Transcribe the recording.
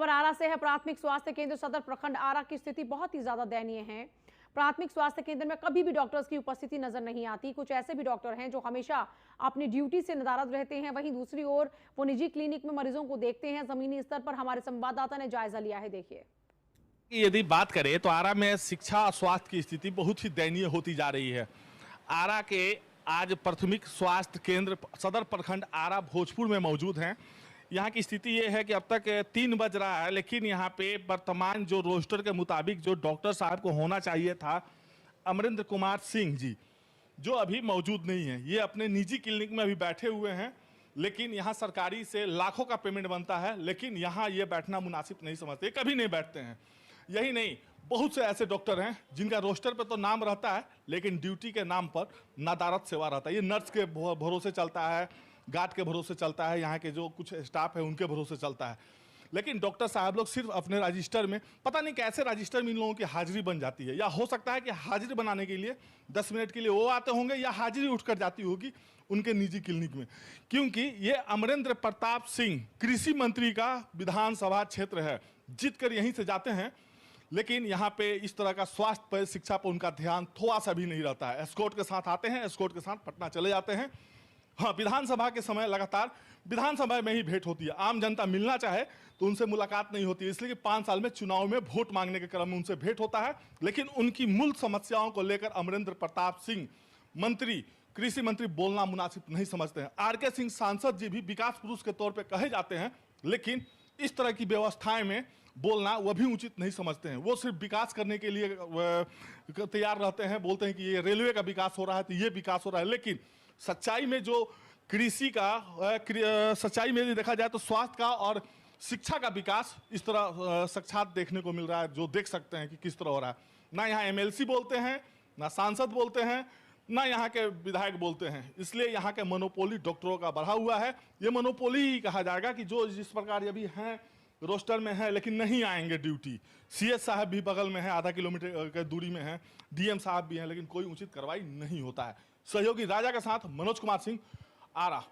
खबर आरा से है। प्राथमिक स्वास्थ्य केंद्र सदर प्रखंड आरा की स्थिति बहुत ही ज्यादा दयनीय है। प्राथमिक स्वास्थ्य केंद्र में कभी भी डॉक्टर्स की उपस्थिति नजर नहीं आती। कुछ ऐसे भी डॉक्टर हैं जो हमेशा अपनी ड्यूटी से नदारद रहते हैं, वहीं दूसरी ओर वो निजी क्लिनिक में मरीजों को देखते हैं। जमीनी स्तर पर हमारे संवाददाता ने जायजा लिया है, देखिए। यदि बात करें तो आरा में शिक्षा और स्वास्थ्य की स्थिति बहुत ही दयनीय होती जा रही है। आरा के आज प्राथमिक स्वास्थ्य केंद्र सदर प्रखंड आरा भोजपुर में मौजूद हैं। यहाँ की स्थिति ये है कि अब तक 3 बज रहा है, लेकिन यहाँ पे वर्तमान जो रोस्टर के मुताबिक जो डॉक्टर साहब को होना चाहिए था, अमरेंद्र कुमार सिंह जी, जो अभी मौजूद नहीं है। ये अपने निजी क्लिनिक में अभी बैठे हुए हैं, लेकिन यहाँ सरकारी से लाखों का पेमेंट बनता है, लेकिन यहाँ ये बैठना मुनासिब नहीं समझते, कभी नहीं बैठते हैं। यही नहीं, बहुत से ऐसे डॉक्टर हैं जिनका रोस्टर पे तो नाम रहता है, लेकिन ड्यूटी के नाम पर नदारद सेवा रहता है। ये नर्स के भरोसे चलता है, गार्ड के भरोसे चलता है, यहाँ के जो कुछ स्टाफ है उनके भरोसे चलता है। लेकिन डॉक्टर साहब लोग सिर्फ अपने रजिस्टर में, पता नहीं कैसे रजिस्टर में इन लोगों की हाजिरी बन जाती है, या हो सकता है कि हाजिरी बनाने के लिए 10 मिनट के लिए वो आते होंगे, या हाजिरी उठकर जाती होगी उनके निजी क्लिनिक में। क्योंकि ये अमरेंद्र प्रताप सिंह कृषि मंत्री का विधानसभा क्षेत्र है, जीत कर यहीं से जाते हैं, लेकिन यहाँ पे इस तरह का स्वास्थ्य पर, शिक्षा पर उनका ध्यान थोड़ा सा भी नहीं रहता है। एस्कॉर्ट के साथ आते हैं, एस्कॉर्ट के साथ पटना चले जाते हैं। हाँ, विधानसभा के समय लगातार विधानसभा में ही भेंट होती है। आम जनता मिलना चाहे तो उनसे मुलाकात नहीं होती है, इसलिए कि 5 साल में चुनाव में वोट मांगने के क्रम में उनसे भेंट होता है। लेकिन उनकी मूल समस्याओं को लेकर अमरेंद्र प्रताप सिंह मंत्री, कृषि मंत्री बोलना मुनासिब नहीं समझते हैं। आर.के. सिंह सांसद जी भी विकास पुरुष के तौर पर कहे जाते हैं, लेकिन इस तरह की व्यवस्थाएं में बोलना वो भी उचित नहीं समझते हैं। वो सिर्फ विकास करने के लिए तैयार रहते हैं, बोलते हैं कि ये रेलवे का विकास हो रहा है तो ये विकास हो रहा है, लेकिन सच्चाई में जो कृषि का सच्चाई में यदि देखा जाए तो स्वास्थ्य का और शिक्षा का विकास इस तरह साक्षात देखने को मिल रहा है, जो देख सकते हैं कि किस तरह हो रहा है। ना यहाँ एमएलसी बोलते हैं, ना सांसद बोलते हैं, ना यहाँ के विधायक बोलते हैं। इसलिए यहाँ के मोनोपोली डॉक्टरों का बढ़ा हुआ है। ये मोनोपोली ही कहा जाएगा कि जो जिस प्रकार अभी हैं रोस्टर में है, लेकिन नहीं आएंगे ड्यूटी। सीएस साहब भी बगल में है, आधा किलोमीटर की दूरी में है, डीएम साहब भी हैं, लेकिन कोई उचित कार्रवाई नहीं होता है। सहयोगी राजा के साथ मनोज कुमार सिंह, आरा।